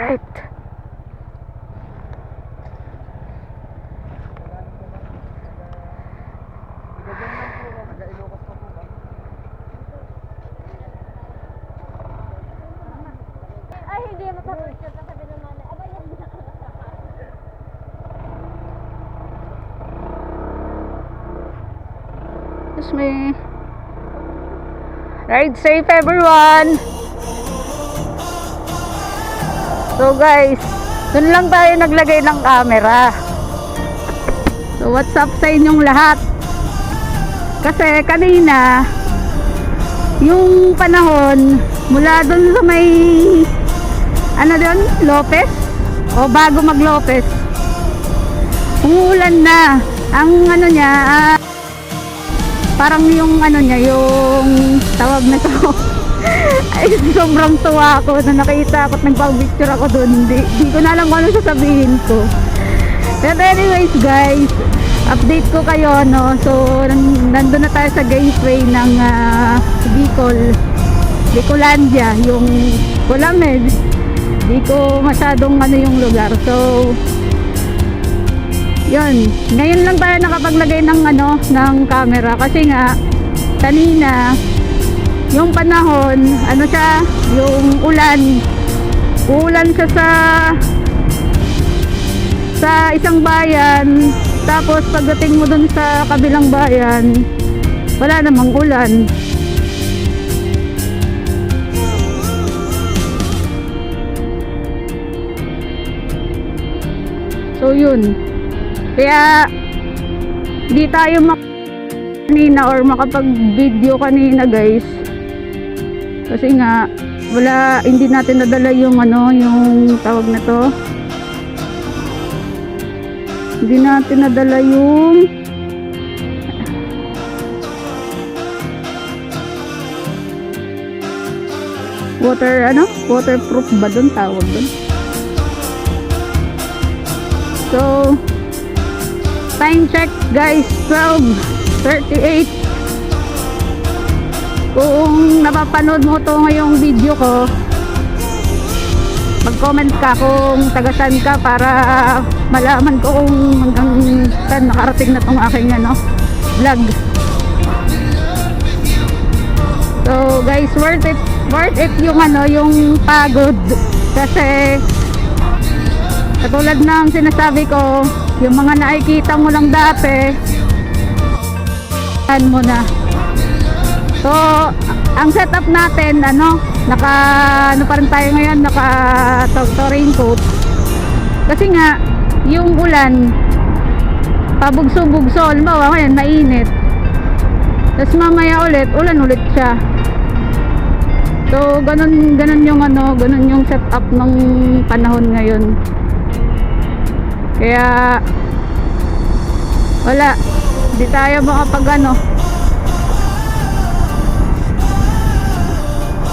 Right. Ay, hindi mo pa picture sa sabi ng nanay. Aba, yan na. Excuse me. Ride safe, everyone. So guys, dun lang tayo naglagay ng camera. So what's up sa inyong lahat? Kasi kanina yung panahon mula dun sa may ano doon, Lopez o bago mag Lopez, umuulan na. Ang ano niya, parang yung ano niya, yung tawag na to ay sobrang tuwa ako na nakita ako at nagpapicture ako doon. Hindi ko na alam kung ano sasabihin ko. But anyways guys, update ko kayo, no? So nandun na tayo sa gateway ng Bicolandia, yung Colamed. Hindi ko masyadong ano yung lugar. So yun, ngayon lang tayo nakapaglagay ng ano, ng camera kasi nga kanina yung panahon, ano siya, yung uulan siya sa isang bayan, tapos pagdating mo dun sa kabilang bayan wala namang ulan. So yun, kaya di tayo kanina or makapag-video kanina guys kasi nga wala, hindi natin nadala yung ano, yung tawag na to, hindi natin nadala yung waterproof ba dun tawag dun. So time check guys, 12:38. Kung napapanood mo to ngayong video ko, mag-comment ka kung taga-saan ka para malaman ko kung hanggang saan nakarating na tong aking ano, vlog. So guys, worth it yung ano, yung pagod, kasi katulad ng sinasabi ko, yung mga nakikita mo lang dati mo na. So ang setup natin, ano pa rin tayo ngayon, naka raincoat kasi nga yung ulan pabugso-bugso. Halimbawa ngayon mainit, tapos mamaya ulan ulit siya. So ganun yung ano, ganun yung setup ng panahon ngayon. Kaya wala, hindi tayo makapag ano.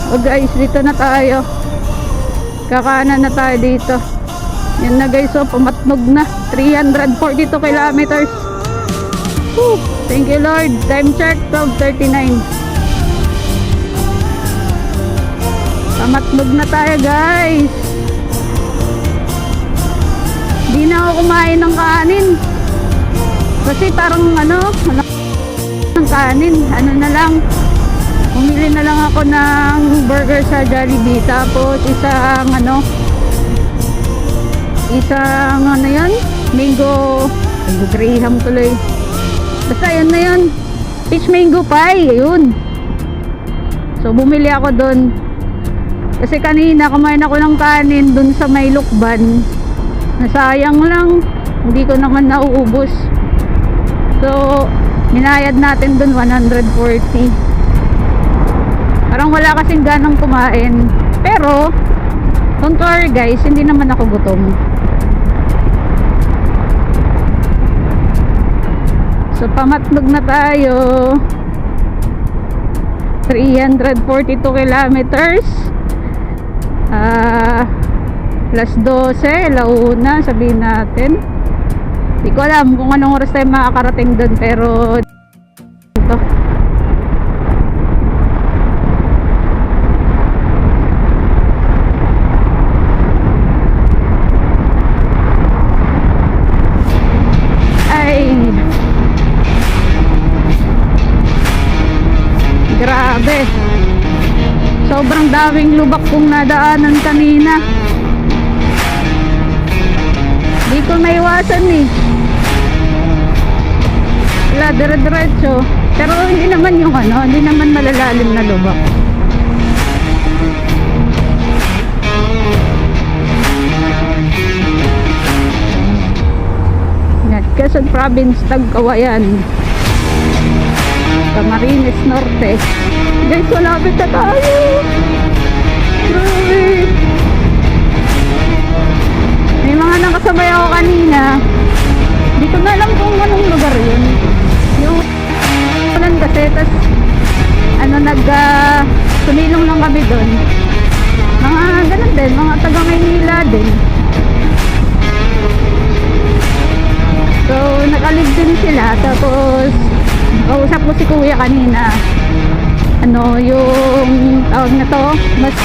O guys, dito na tayo, kakanan na tayo dito. Yan na guys, so pumatnog na 342 kilometers. Woo! Thank you Lord. Time check 12:39. Pamatnog na tayo guys. Di na ako kumain ng kanin kasi parang ano ng kanin, ano na lang, bumili na lang ako ng burger sa Jollibee, tapos isang ano yan, mango graham tuloy, basta yun na yun, peach mango pie, ayun. So bumili ako doon kasi kanina kumain ako ng kanin doon sa may Lukban, nasayang lang, hindi ko naman nauubos. So minayad natin doon 140. Parang wala kasing ganang kumain, pero don't worry guys, hindi naman ako gutom. So pamatnog na tayo, 342 kilometers, alas 12, launa sabihin natin. Hindi ko alam kung anong oras tayo makakarating doon, pero ito. Sobrang daming lubak kong nadaanan kanina. Di ko maiwasan eh. Wala, dire-diretso. Pero hindi naman yung hindi naman malalalim na lubak. Yan, Quezon Province, Tagkawayan. Camarines Norte. Guys, malapit na tayo. Grabe. May mga nakasabay ako kanina. Hindi ko na alam kung anong lugar yun. Yung ulan kasi, tas sumilong lang kami doon. Mga ganun din, mga taga Maynila din. So, nakalib din sila. Tapos, kausap ko si kuya kanina. Yung tawag na to, mas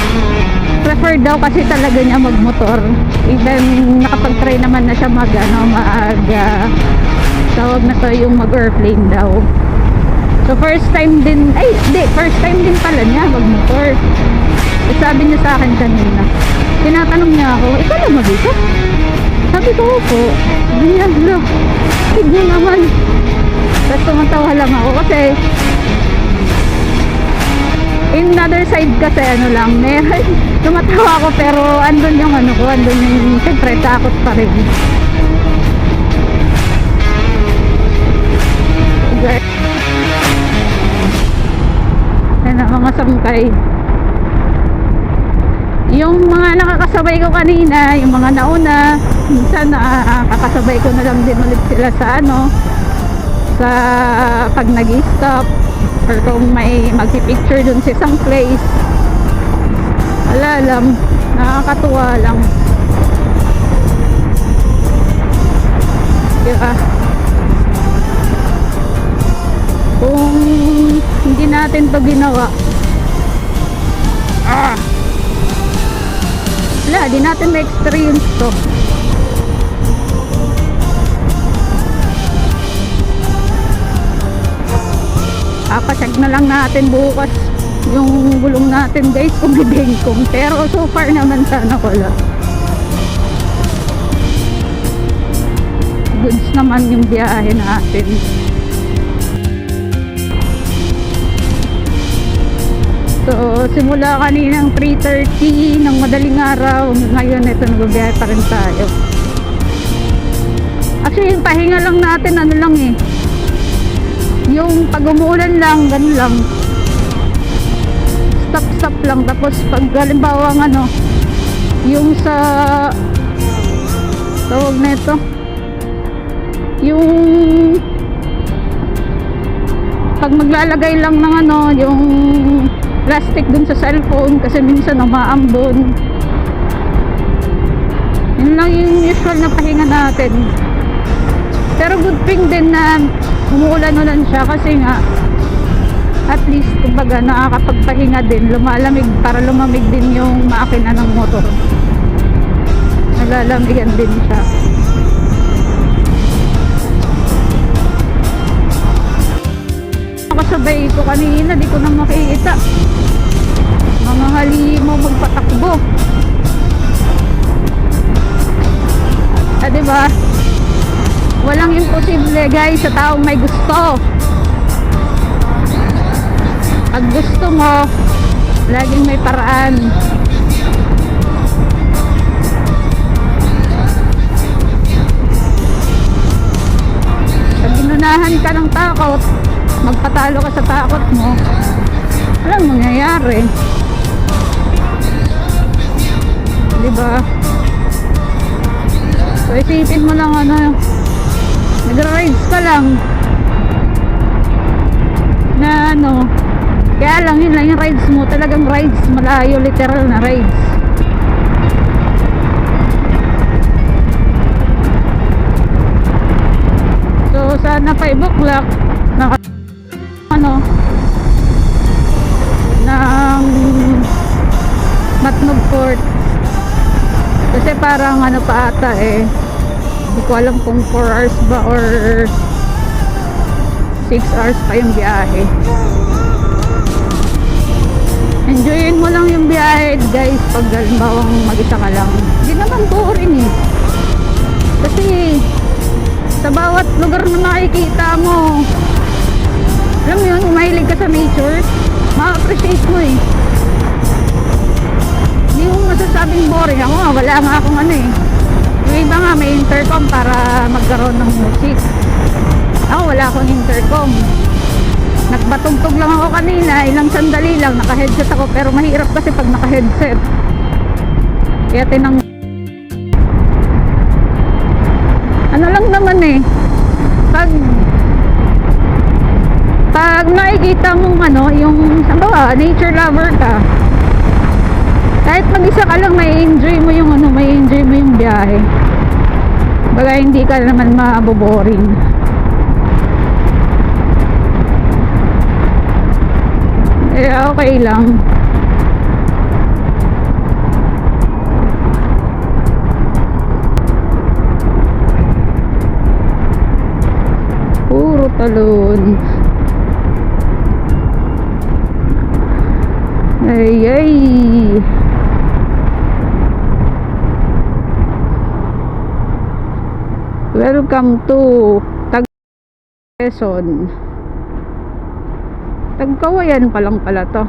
prefer daw kasi talaga niya magmotor. Even nakapag-try naman na siya tawag na to, yung mag-airplane daw. So first time din pala niya magmotor. Sabi niya sa akin kanina, tinatanong niya ako, ikaw lang mag-isa? Sabi ko po, sabi niya, look, tignan naman. Tapos tumatawa lang ako kasi in other side kasi meron, tumatawa ako pero andun yung siyempre takot pa rin. Yan ang mga sangkay. Yung mga nakakasabay ko kanina, yung mga nauna, minsan kakasabay ko na lang din ulit sila sa pag nag-stop or kung may magpipicture dun sa isang place. Wala lang, nakakatuwa lang. Diba? Kung hindi natin to ginawa, wala, di natin na-experience to. Papacheck na lang natin bukas yung gulong natin guys kung bibengkong, pero so far naman sana wala. Goods naman yung biyahe natin. So simula kaninang 3:30 ng madaling araw, ngayon ito nagbibiyahe pa rin tayo. Actually yung pahinga lang natin yung pag umuulan lang, ganun lang, stop lang. Tapos pag halimbawa yung sa tawag na ito, yung pag maglalagay lang ng yung plastic dun sa cellphone kasi minsan umaambon, yun lang yung usual na pahinga natin. Pero good thing din na umuulan-ulan siya kasi nga at least kumbaga nakakapagpahinga din, para lumamig din yung makina ng motor, nalalamigan din siya. Nakasabay ko kanina, di ko na makikita, mga halimaw magpatakbo. Diba? Walang imposible guys sa taong may gusto. Pag gusto mo, laging may paraan. Pag ginunahan ka ng takot, magpatalo ka sa takot mo, walang mangyayari. Diba? So isipin mo lang nagra-rides ka lang na kaya lang yun lang yung rides mo, talagang rides malayo, literal na rides. So sana 5 o'clock ng Matnog Port kasi parang pa ata hindi ko alam kung 4 hours ba or 6 hours pa yung biyahe. Enjoyin mo lang yung biyahe guys pag halimbawa mag-isa ka lang. Hindi naman boring eh. Kasi sa bawat lugar na makikita mo, alam mo yun, kung mahilig ka sa nature, ma-appreciate mo eh. Hindi mo masasabing boring. Ako nga, wala nga akong ano eh. Yung iba nga may intercom para magkaroon ng music. Ako wala akong intercom. Nagbatugtog lang ako kanina, ilang sandali lang, naka-headset ako, pero mahirap kasi pag naka-headset. Kaya ano lang naman eh, pag nakikita mong ano, yung sabawa, nature lover ka, kahit mag-isa ka lang, may enjoy mo yung ano, may enjoy mo yung biyahe. Baga hindi ka naman maboboring. Eh, okay lang. Puro talon. Ay, ay. Welcome to Quezon. Tagkawayan pa lang pala to.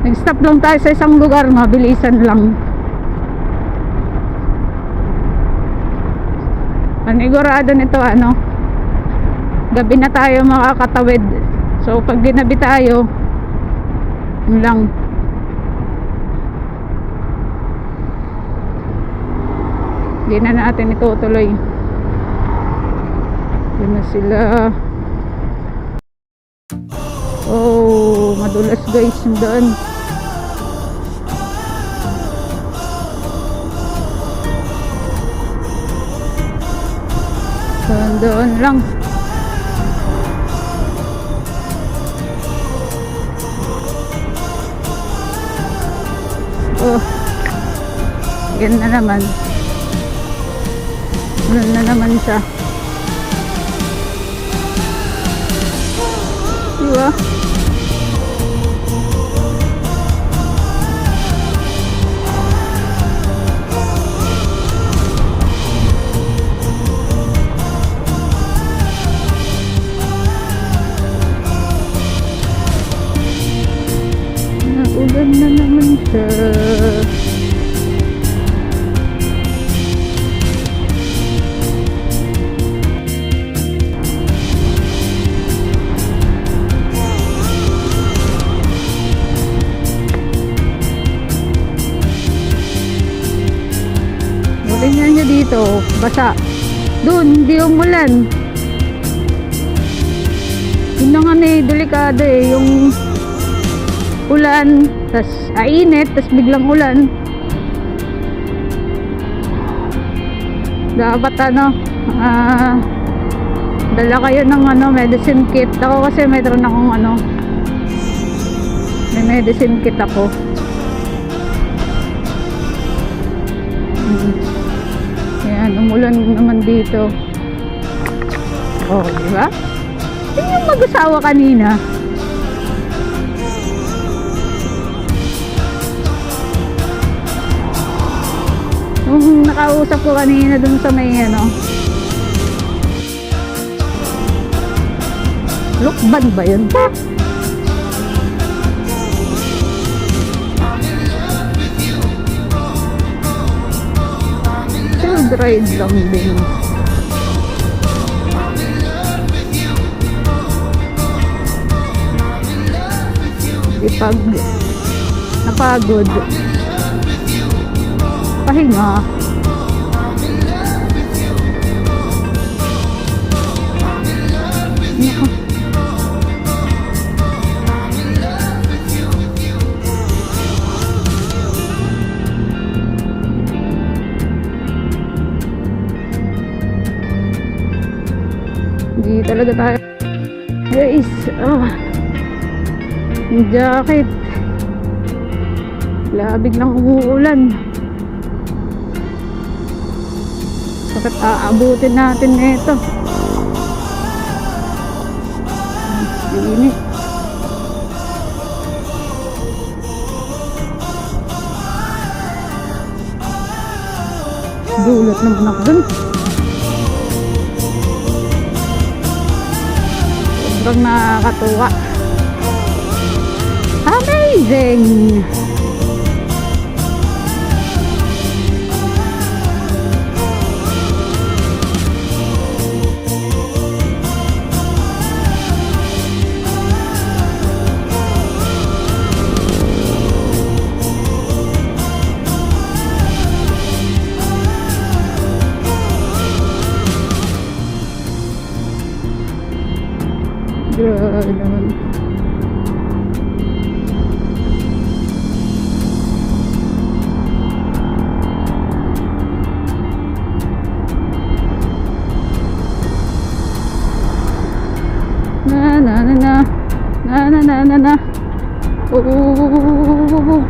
Nag-stop lang tayo sa isang lugar, mabilisan lang. Panigurado nito ano, gabi na tayo makakatawid. So pag ginabi tayo, yun lang. Hindi na natin itutuloy. Yun na sila. Oh, madulas guys yung daan. Doon lang. Oh, yan na naman. Yan na naman siya. Diba? Ulan na naman siya. Tingnan nyo dito, basa. Doon, hindi umulan. Yun na nga delikado eh, yung ulan, tas ainit, tas biglang ulan. Dapat ano, dala kayo ng ano, medicine kit. Ako kasi meron akong ano, may medicine kit ako. Ayan, umulan naman dito. Oh, diba? Yun yung mag-asawa kanina. Yung nakausap ko kanina dun sa may ano, Lukban ba yun? Field ride lang din. Pag napagod, pahinga. talaga tayo. Guys, yung jacket. Labig lang umuulan. Bakit aabutin natin ito? Init. Gulat naman ako dun. Sobrang nakakatuwa. Amazing! Grabe naman. Na na na na na na na na na. Oh.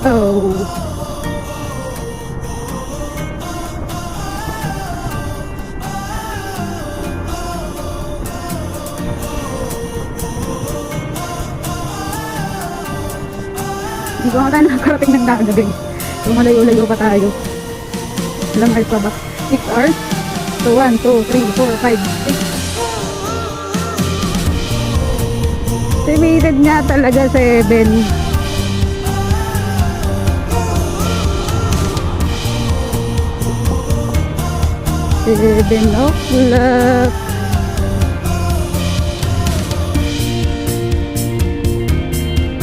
Oh. Hindi ko nga tayo nakakarating ng dagat guys. So malayo-layo pa tayo. Ilang hours pa ba? 6 hours? So 1, 2, 3, 4, 5, 6. Estimated nga talaga 7. 7 o'clock.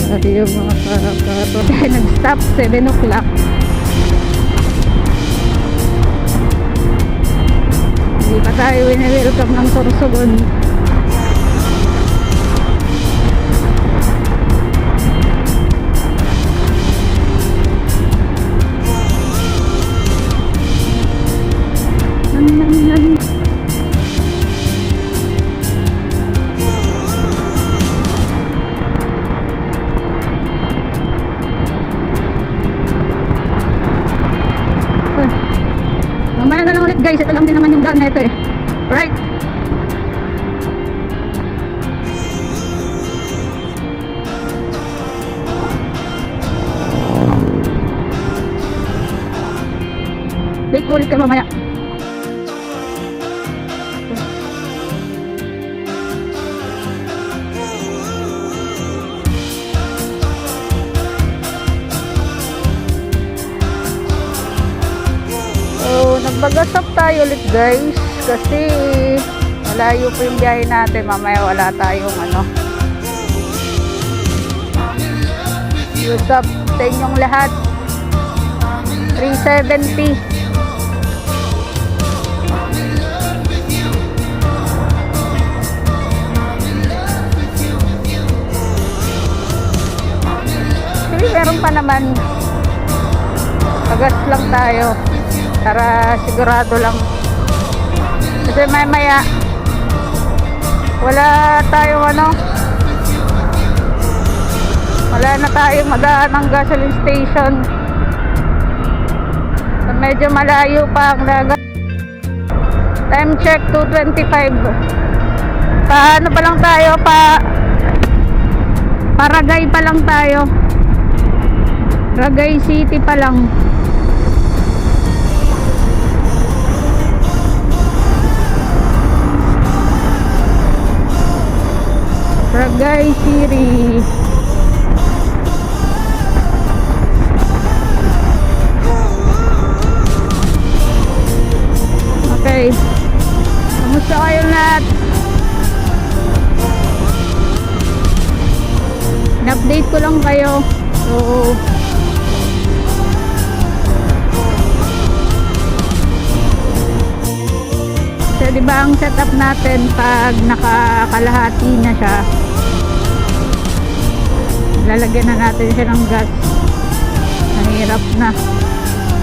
Sabi yung mga karato tayo nag-stop 7 o'clock. Hindi pa tayo welcome ng Sorsogon. Mamaya na lang ulit guys, ito lang din naman yung daan na ito eh. Right? Late ulit ka mamaya. Nagbagasap tayo ulit guys kasi malayo po yung biyahe natin, mamaya wala tayong what's up sa inyong lahat. 370 meron pa naman, pagas lang tayo para sigurado lang kasi maya wala tayong wala na tayong madaan ng gasoline station, so, medyo malayo pa ang dagat. Time check 2:25. Paano pa lang tayo, Paragay pa lang tayo, Ragay City pa lang. Ragay City. Okay. Kamusta kayo lahat? In-update ko lang kayo. So di ba ang setup natin pag nakakalahati na siya, lalagyan na natin siya ng gas. Mahirap na.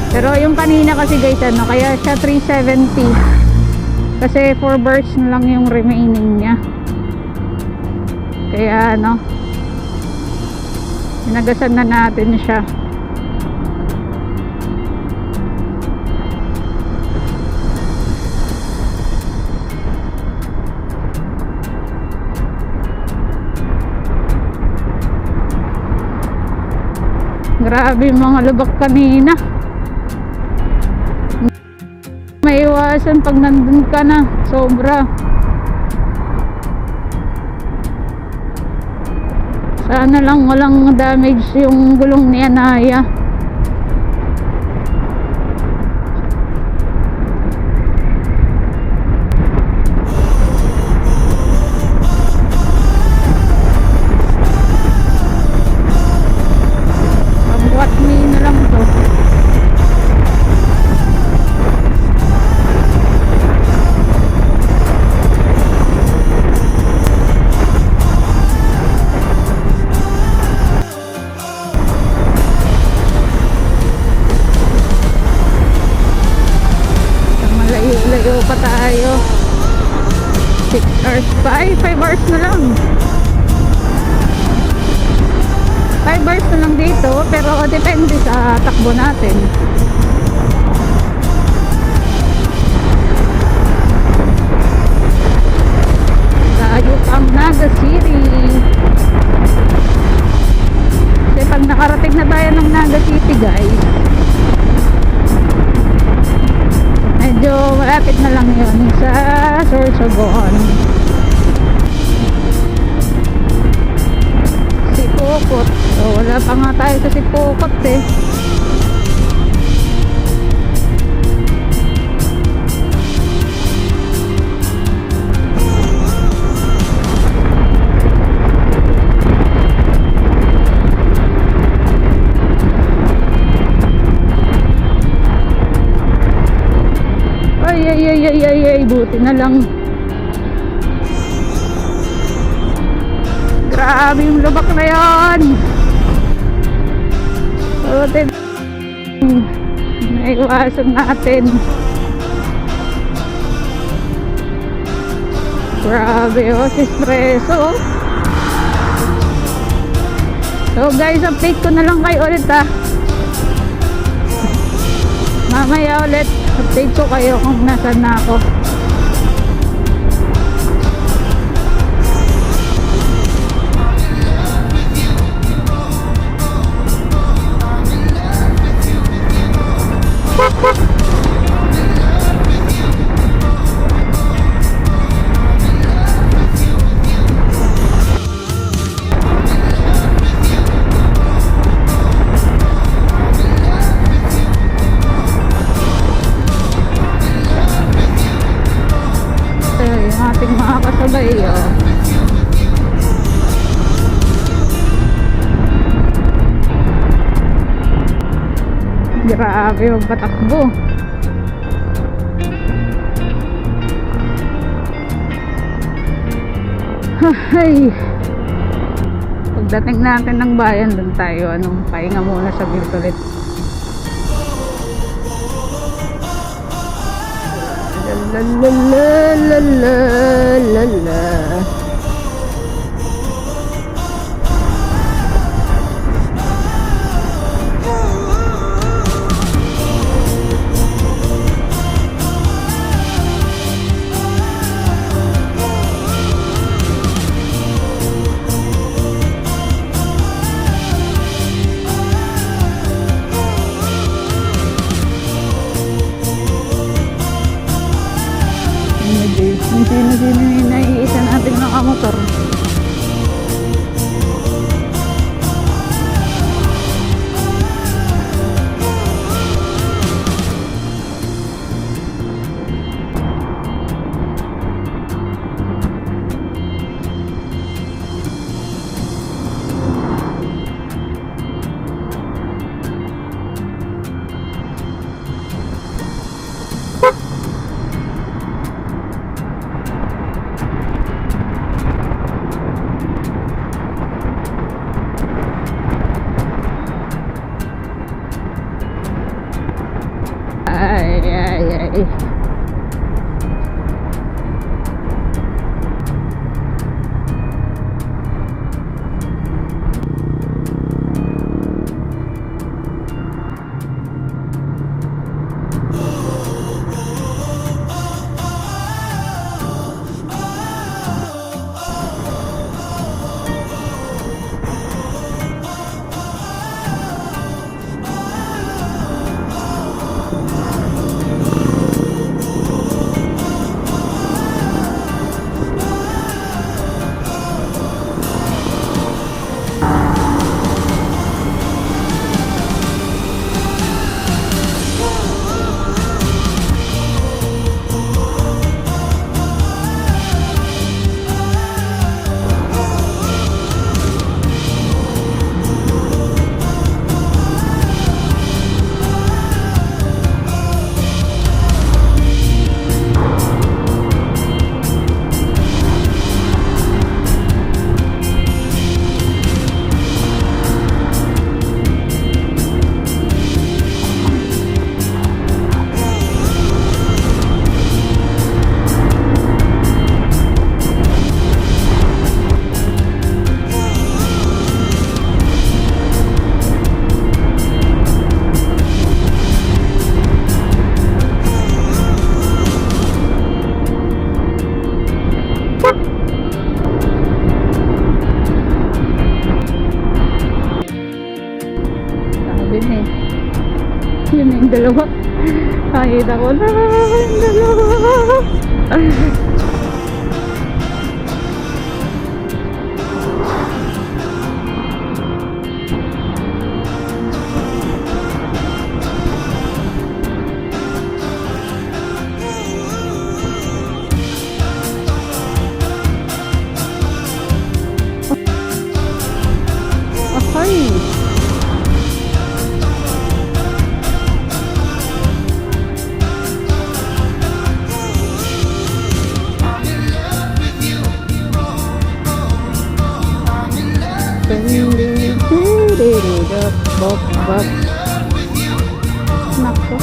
Pero yung kanina kasi guys, ano, kaya siya 370 kasi 4 bars na lang yung remaining niya. Kaya ano, inagasan na natin siya. Grabe yung mga lubak kanina. Maiwasan pag nandun ka na. Sobra. Sana lang walang damage yung gulong ni Anaya. Pagbuhat na lang to. Malayo pa tayo. 6 hours pa. Ay, 5 hours na lang. 5 hours na lang dito, pero depende sa takbo natin. Layo pang Naga City. Kasi pag nakarating na tayo ng Naga City guys, medyo malapit na lang yun sa Sorsogon. Sipokot. So wala pa nga tayo sa Sipokot eh. Ay, buti na lang. Grabe yung lubak na yan. Buti. Naiwasan natin. Grabe si Espresso. So guys, update ko na lang kayo ulit mamaya ulit update ko kayo kung nasan na ako. Ating mga kasabay grabe magpatakbo. Ay, pagdating natin ng bayan dun tayo pahinga muna sa ulit. La la la la la la. Sino yung naiisa natin nakamotor. dalawa. Nakita ko na yung dalawa. Ay! Bop, bop. Nako.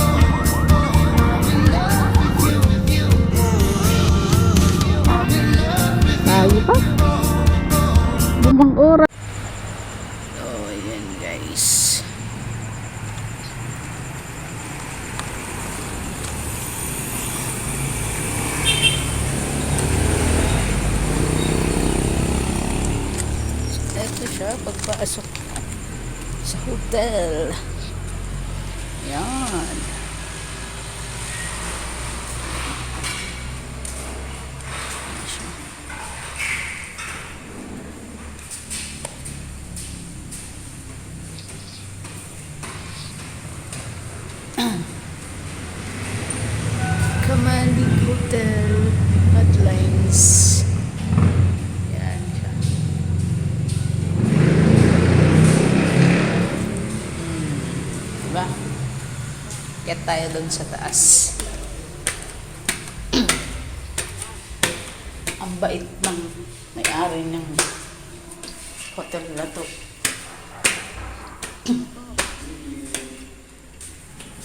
Tayo pa. Bumang oras. So, ayan guys. So, ito siya pagpasok sa hotel. Yan. Ayan siya. Commanding Hotel Hotlines. Yan siya. Diba? Get tayo dun sa taas. Ang bait ng may-ari ng hotel na to.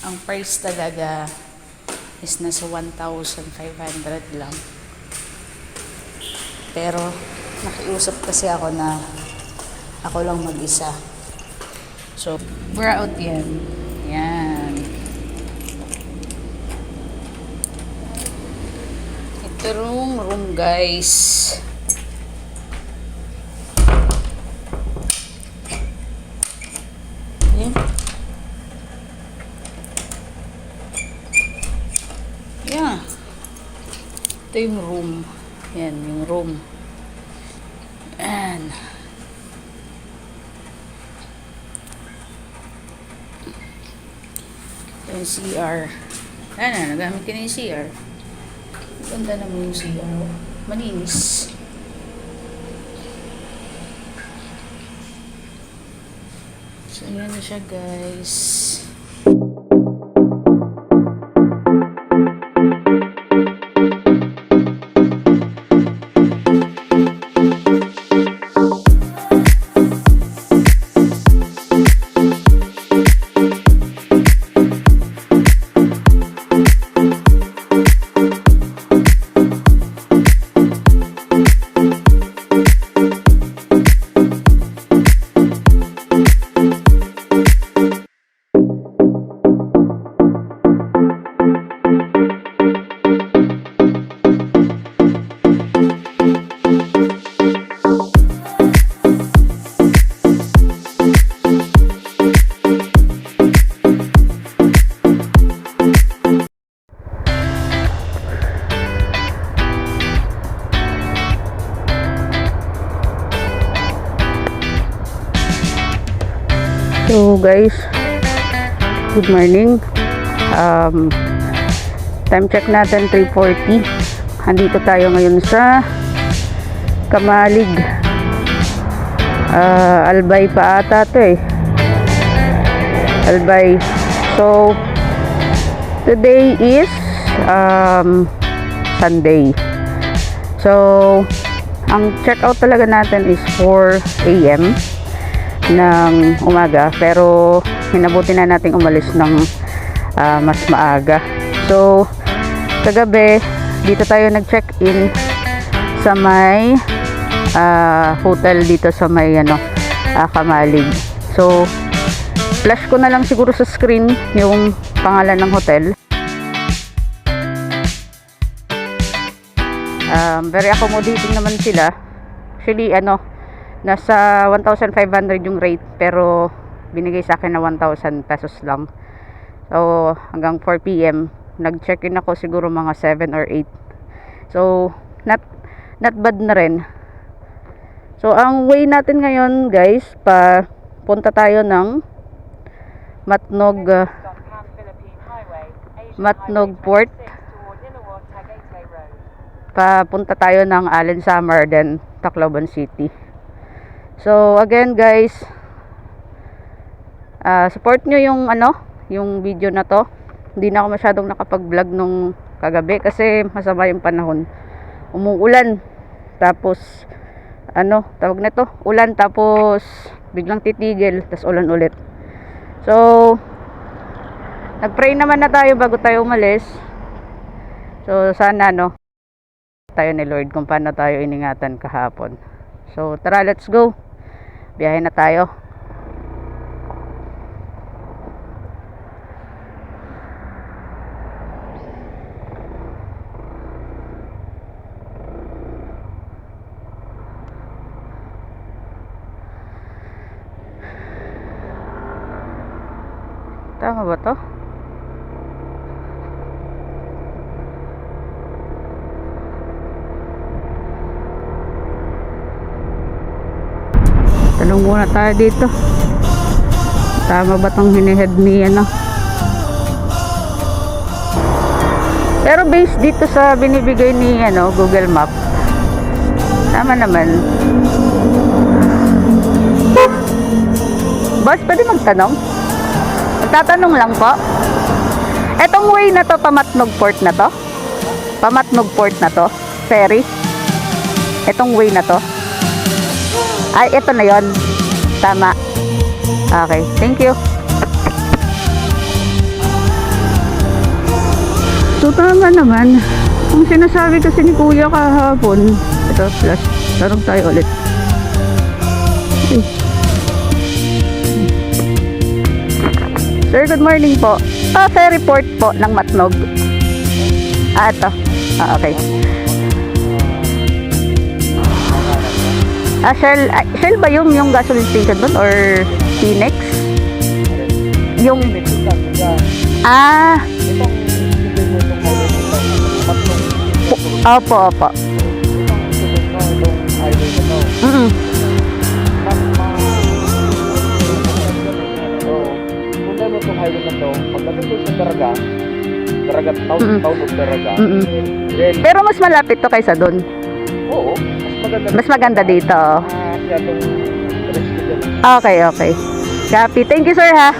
Ang price talaga is nasa 1,500 lang. Pero nakiusap kasi ako na ako lang mag-isa. So, we're out yan. Yan. Ito room guys. Yan. Yeah. Ito yung room. Yan, yung room. Yan. Yung CR. Ano, nagamit ko na yung CR. Ganda naman yung CR. Malinis. So, yan na siya guys. So guys, good morning. Time check natin 3:40. Andito tayo ngayon sa Kamalig. Albay pa ata to eh. Albay. So today is Sunday. So ang check out talaga natin is 4 AM ng umaga, pero hinabuti na nating umalis ng mas maaga. So kagabi dito tayo nag-check-in sa may hotel dito sa may Kamalig. So flash ko na lang siguro sa screen yung pangalan ng hotel. Very accommodating naman sila. Actually nasa 1,500 yung rate, pero binigay sa akin na 1,000 pesos lang. So, hanggang 4 p.m. Nag-check-in ako siguro mga 7 or 8. So, not bad na rin. So, ang way natin ngayon, guys, punta tayo ng Matnog Port. Papunta tayo ng Allen Summer, then Tacloban City. So, again, guys, support nyo yung video na to. Hindi na ako masyadong nakapag-vlog nung kagabi kasi masama yung panahon. Umuulan. Tapos, tawag na to, ulan, tapos biglang titigil, tapos ulan ulit. So, nag-pray naman na tayo bago tayo umalis. So, sana, tayo ni Lord kung paano tayo iningatan kahapon. So, tara, let's go. Biyahe na tayo. Tama ba to? Tanong muna tayo dito. Tama ba tong hinihead ni Pero based dito sa binibigay ni Google Map, tama naman. Boss, pwede magtanong? Magtatanong lang po. Etong way na to, Pamatnog Port na to? Pamatnog Port na to? Ferry? Etong way na to? Ay, ito na yon. Tama. Okay, thank you. So, tama naman. Kung sinasabi kasi ni Kuya kahapon, ito, plus, tarong tayo ulit. Okay. Sir, good morning po. Ferry port po ng Matnog. Ito. Okay. Shell ba yung gasoline station doon or Phoenix? Yung Opo. Itong highway na to, pagdating doon sa Daraga, town of Daraga. Pero mas malapit to kaysa doon. Oo, Mas maganda dito. Masyadong risky dyan. Okay. Copy. Thank you, sir, ha.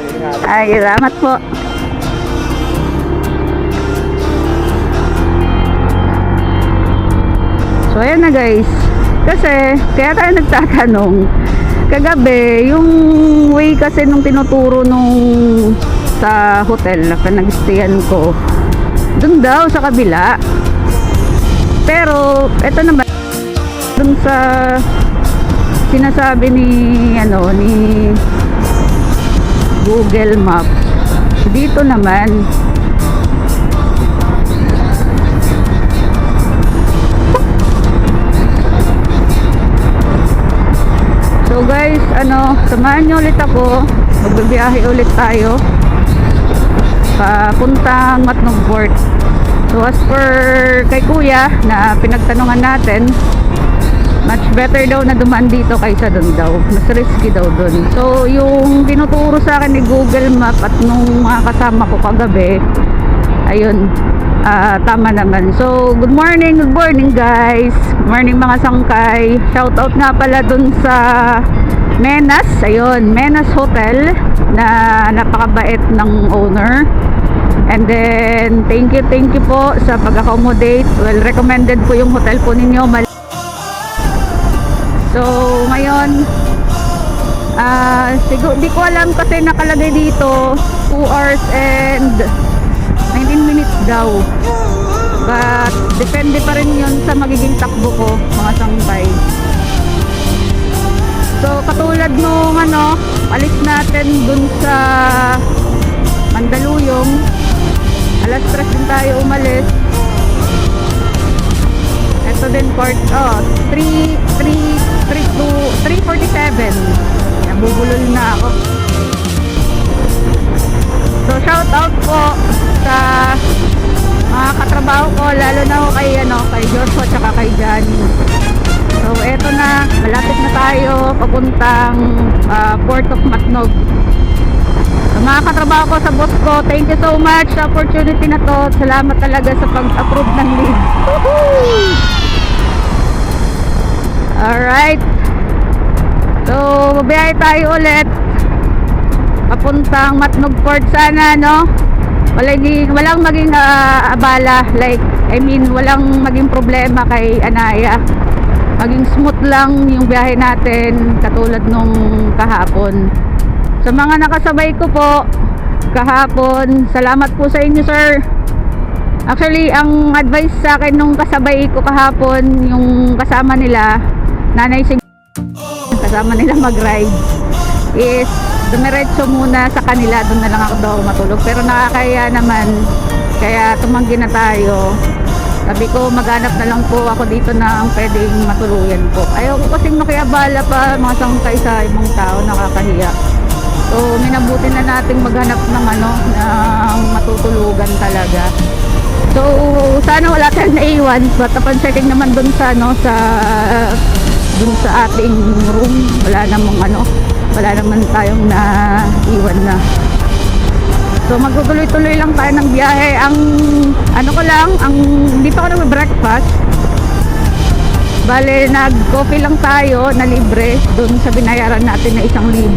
Ay, salamat po. So, ayan na, guys. Kasi, kaya tayo nagtatanong, kagabi, yung way kasi nung tinuturo nung sa hotel na pinag-stayan ko, dun daw sa kabila. Pero, eto naman, dun sa sinasabi ni Google Maps, dito naman. So guys, samahan nyo ulit ako. Magbibiyahe ulit tayo papuntang Matnog Port. So as per kay Kuya na pinagtanungan natin, much better daw na dumaan dito kaysa doon daw. Mas risky daw doon. So yung tinuturo sa akin ni Google Map at nung mga kasama ko kagabi, ayun, tama naman. So good morning guys. Good morning mga sangkay. Shout out nga pala doon sa Menas, ayun, Menas Hotel na napakabait ng owner. And then thank you po sa pag-accommodate. Well, recommended po yung hotel po ninyo. So ngayon, siguro di ko alam kasi nakalagay dito 2 hours and 19 minutes daw. But depende pa rin yun sa magiging takbo ko, mga sangkay. So katulad nung alis natin dun sa Mandaluyong, alas 3 din tayo umalis. Ito din port, 3:47. Nabubulol na ako. So shout out po sa mga katrabaho ko, lalo na ho kay, kay Joshua tsaka kay Johnny. So eto na, malapit na tayo papuntang Port of Matnog. So, mga katrabaho ko sa boss ko, thank you so much sa opportunity na to. Salamat talaga sa pag-approve ng leave. Alright. So, mabiyahe tayo ulit papuntang Matnog Port sana, no? Walang maging abala, like, walang maging problema kay Anaya. Maging smooth lang yung biyahe natin katulad nung kahapon. Sa mga nakasabay ko po kahapon, salamat po sa inyo, sir. Actually, ang advice sa akin nung kasabay ko kahapon, yung kasama nila, nanay si kasama nila mag-ride, is dumiretso muna sa kanila, doon na lang ako daw matulog. Pero nakakaya naman, kaya tumanggi na tayo. Sabi ko, maghanap na lang po ako dito na ang pwedeng matuluyan po. Ayaw ko kasing makiabala pa mga sangkay sa ibang tao, nakakahiya. So, minabuti na nating maghanap ng ng matutulugan talaga. So, sana wala tayong naiwan. But upon checking naman dun sa ating room, wala naman tayong naiwan na. So, magtutuloy-tuloy lang tayo ng biyahe. Hindi pa ako nag-breakfast. Bale, nag-coffee lang tayo na libre dun sa binayaran natin na 1,000.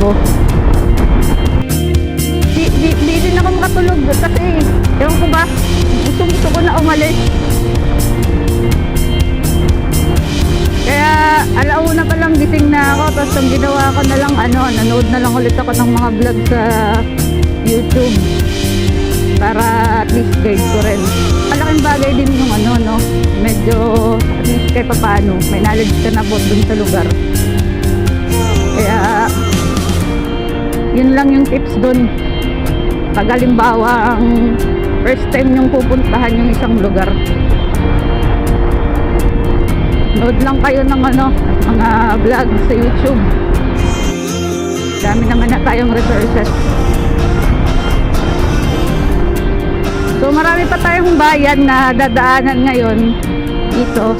Di din ako makatulog kasi ewan ko ba, gusto ko na umalis. Kaya alauna pa lang gising na ako, tapos ang ginawa ko na lang nanood na lang ulit ako ng mga vlog sa YouTube para at least guide ko rin. Malaking bagay din yung medyo at least kahit paano may knowledge ka na po dun sa lugar. Kaya yun lang yung tips dun. Pag halimbawa ang first time yung pupuntahan yung isang lugar, nood lang kayo ng mga vlog sa YouTube. Dami naman na tayong resources. So marami pa tayong bayan na dadaanan ngayon dito.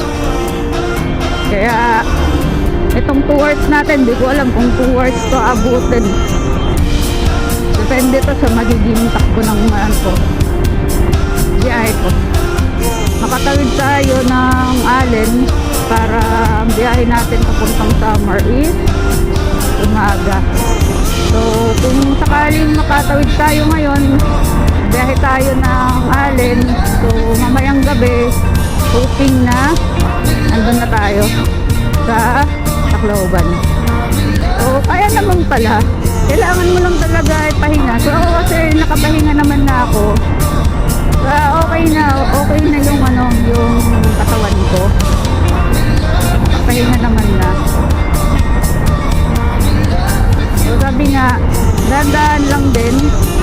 Kaya itong 2 hours natin, di ko alam kung 2 hours to abutin. Depende to sa magiging takbo ng biyahe ko. Makatawid tayo ng Allen para ang biyahe natin papuntang Samar is umaga. So kung sakaling makatawid tayo ngayon, biyahe tayo ng Allen. So mamayang gabi, hoping na nandun na tayo sa Tacloban. So kaya naman pala, kailangan mo lang talaga pahinga. So ako kasi nakapahinga naman na ako. Okay na yung katawan ko. Nakapahinga naman na. So sabi nga, dandaan lang din.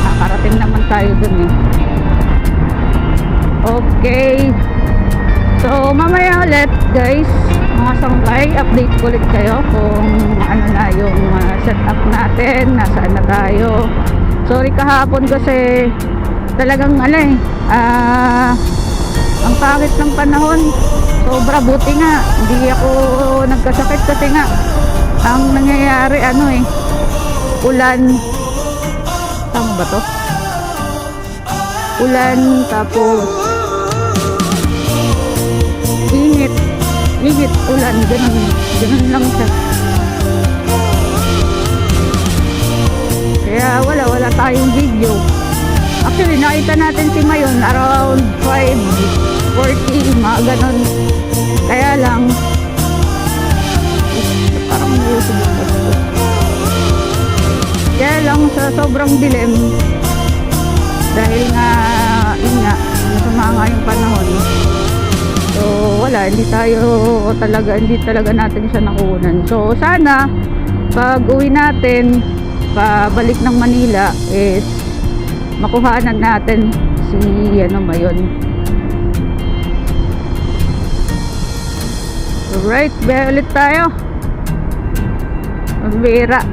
Nakarating naman tayo dun eh. Okay. So mamaya ulit guys, mga sangkay, update ko ulit kayo kung ano na yung setup natin, nasaan na tayo. Sorry kahapon kasi talagang ang pangit ng panahon. Sobra, buti nga hindi ako nagkasakit kasi nga ang nangyayari ulan. Tama ba to? Ulan, tapos init, ulan, ganun lang siya. Kaya wala tayong video. Actually, nakita natin si Mayon around 5:40, mga ganun. Kaya lang, parang uusog yung basto. Kaya lang sa sobrang dilim, dahil nga, masama nga yung panahon. So, hindi talaga natin siya nakunan. So, sana, pag uwi natin, pabalik ng Manila, is, makuhanan natin si Mayon. Alright, baya ulit tayo. Magbira.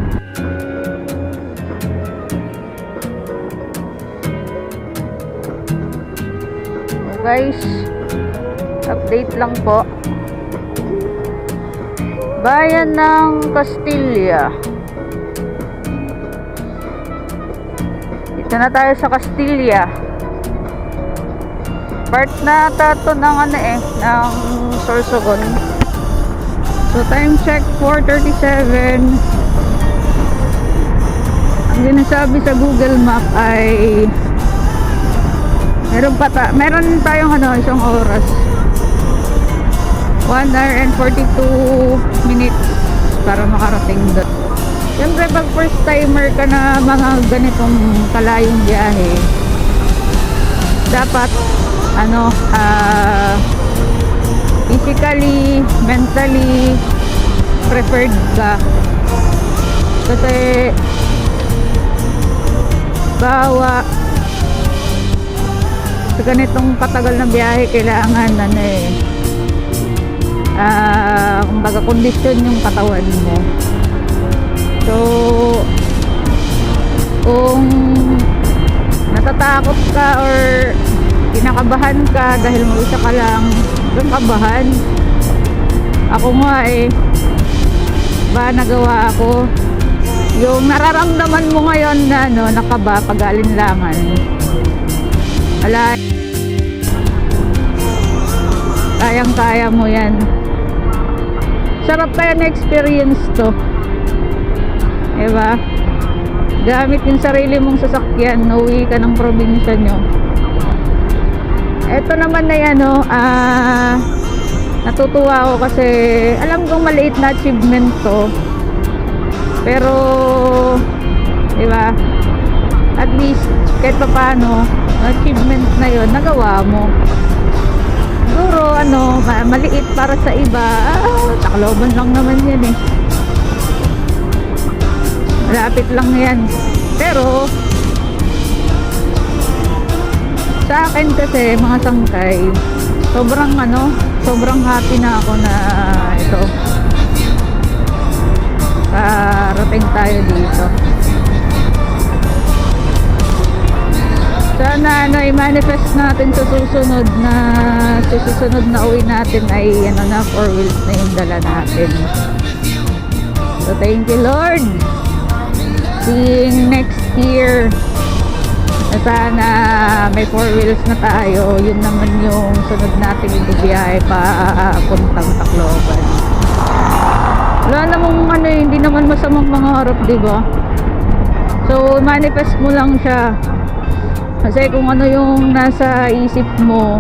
guys, update lang po. Bayan ng Castilla. Dito na tayo sa Castilla. Part na to ng ng Sorsogon. So time check 4:37. Ang sinasabi sa Google Map ay meron tayong isang oras. 1 hour and 42 minutes para makarating doon. Siyempre pag first timer ka na mga ganitong kalayong biyahe, dapat physically, mentally prepared ka. Kasi bawa sa ganitong katagal na biyahe kailangan kumbaga kondisyon yung katawan mo. So kung natatakot ka or kinakabahan ka dahil mag-isa ka lang, huwag kabahan. Ako nga nagawa ako yung nararamdaman mo ngayon na nakaba, pag-alinlangan. Wala, kayang-kaya mo yan. Sarap kaya na experience to, diba? Gamit yung sarili mong sasakyan, nauwi ka ng probinsya nyo. Eto naman na yan, natutuwa ako kasi alam kong maliit na achievement to, pero diba, at least kahit pa paano achievement na yon nagawa mo. Siguro maliit para sa iba, Tacloban lang naman yan malapit lang yan, pero sa akin kasi mga sangkay, sobrang happy na ako na ito parating tayo dito. Sana i-manifest natin sa susunod na uwi natin ay 4 wheels na yung dala natin. So thank you Lord. Seeing next year na sana may 4 wheels na tayo. Yun naman yung sunod natin ibibiyahe pa puntang Tacloban. Wala namang hindi naman masamang mga harap, diba? So manifest mo lang siya. Kasi kung yung nasa isip mo,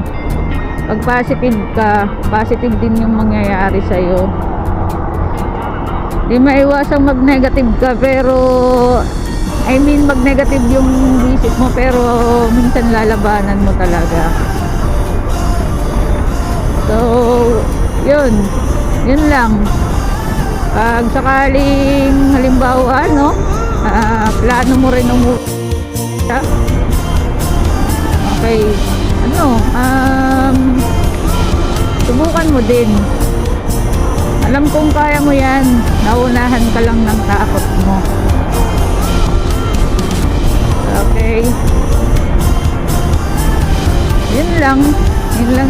pag positive ka, positive din yung mangyayari sa'yo. Di maiwasang mag-negative ka, pero mag-negative yung isip mo, pero minsan lalabanan mo talaga. So yun lang. Pag sakaling halimbawa plano mo rin okay, subukan mo din. Alam kong kaya mo yan, naunahan ka lang ng takot mo. Okay, yun lang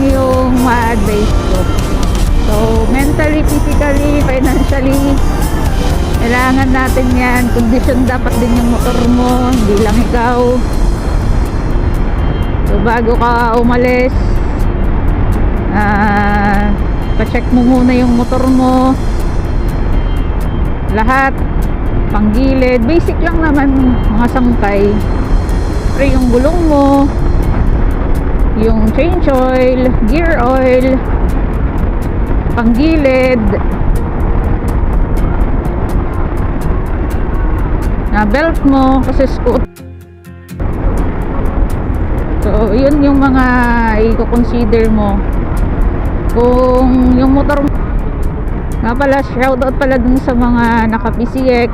yung ma-advise ko. So mentally, physically, financially, kailangan natin yan. Kondisyon dapat din yung motor mo, hindi lang ikaw. So bago ka umalis, pa-check mo muna yung motor mo, lahat, panggilid, basic lang naman mga sangkay. Pero yung gulong mo, yung change oil, gear oil, panggilid, na belt mo kasi scooter. So yun yung mga i-consider mo. Kung yung motor mo nga pala, shoutout pala dun sa mga naka PCX,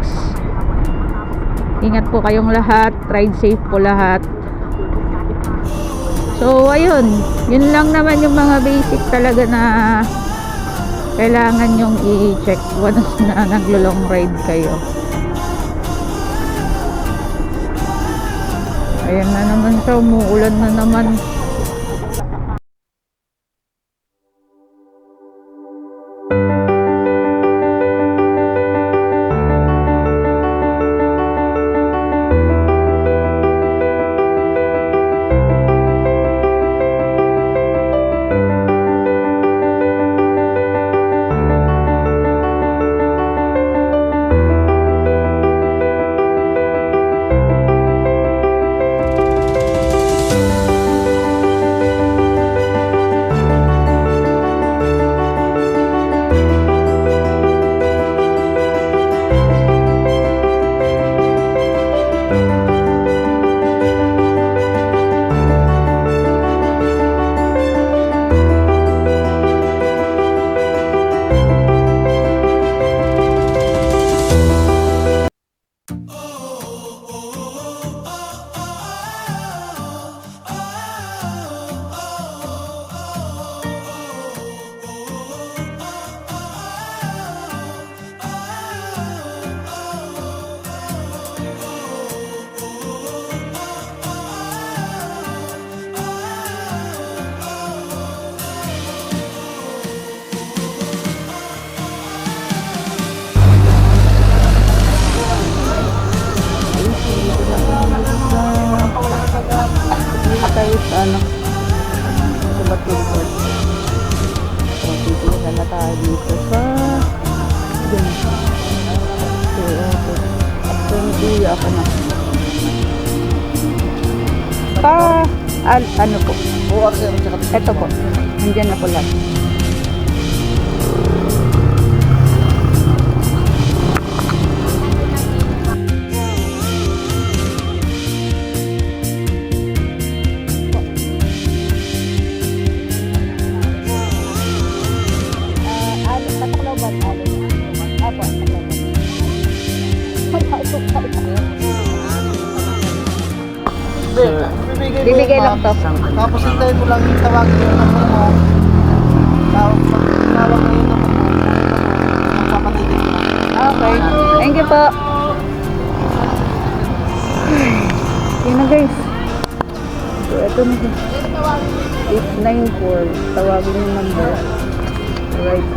ingat po kayong lahat, ride safe po lahat. So ayun, yun lang naman yung mga basic talaga na kailangan yung i-check once na naglo-long ride kayo. Ayan na naman siya, umuulan na naman. dito sa dun. So, uwi ako na. Ano po? Ito po. Nandiyan na po lahat. Bibigay lang to. Tapos hintayin mo lang yung tawagin yung number mo. Tawag mo yung number mo. Magpapatitin ko lang. Okay. Thank you po. Yun na guys. So, ito na. 894. Tawagin yung number. Right.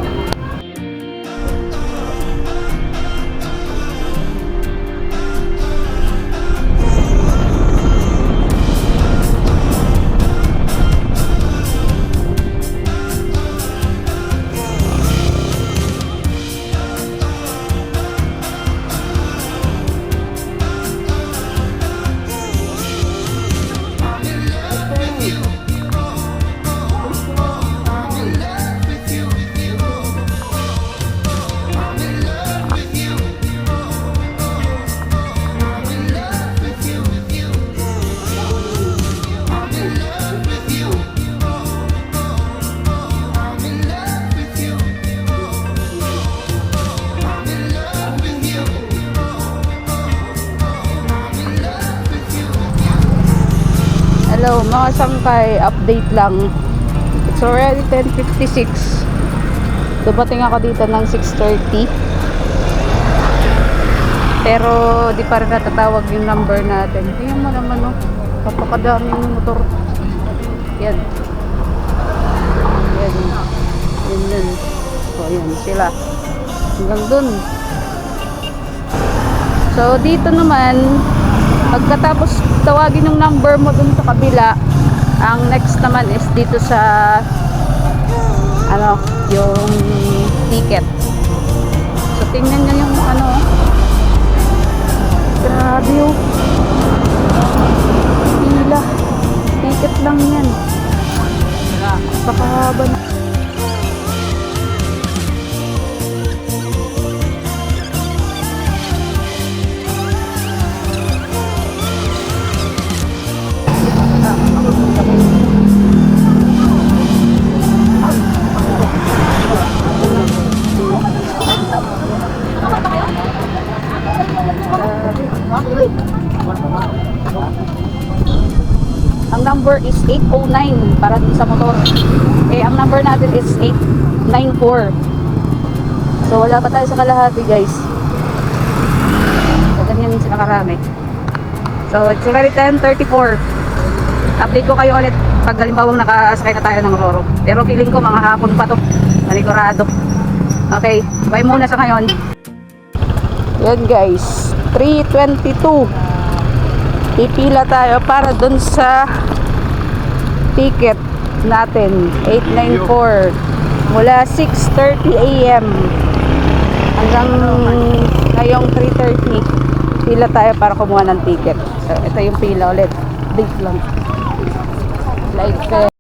Hello mga sangkay, update lang. It's already 10:56. Dumating ako dito ng 6:30. Pero di pa rin natatawag yung number natin. Tingnan mo naman, no? Kapakadaming motor. Yan. Yan. Yan dun. So yan sila. Hanggang dun. So dito naman, pagkatapos tawagin yung number mo dun sa kabila, ang next naman is dito sa ano, yung ticket. So tingnan nyo yung ano, grabe yung pila. Ticket lang yan. Pakahaba na. Ang number is 809 para din sa motor. Eh, ang number natin is 894. So, wala pa tayo sa kalahati, guys. So, ganyan sila karami. So, it's already 10:34. Update ko kayo ulit pag halimbawa nakasakay na tayo ng Roro. Pero feeling ko mga hapon pa to. Manigurado. Okay, bye muna sa ngayon. Yan guys, 3:22. Pipila tayo para dun sa ticket natin, 894. Mula 6:30 AM hanggang ngayong 3:30. Pila tayo para kumuha ng ticket. So, ito yung pila ulit. Date lang. Like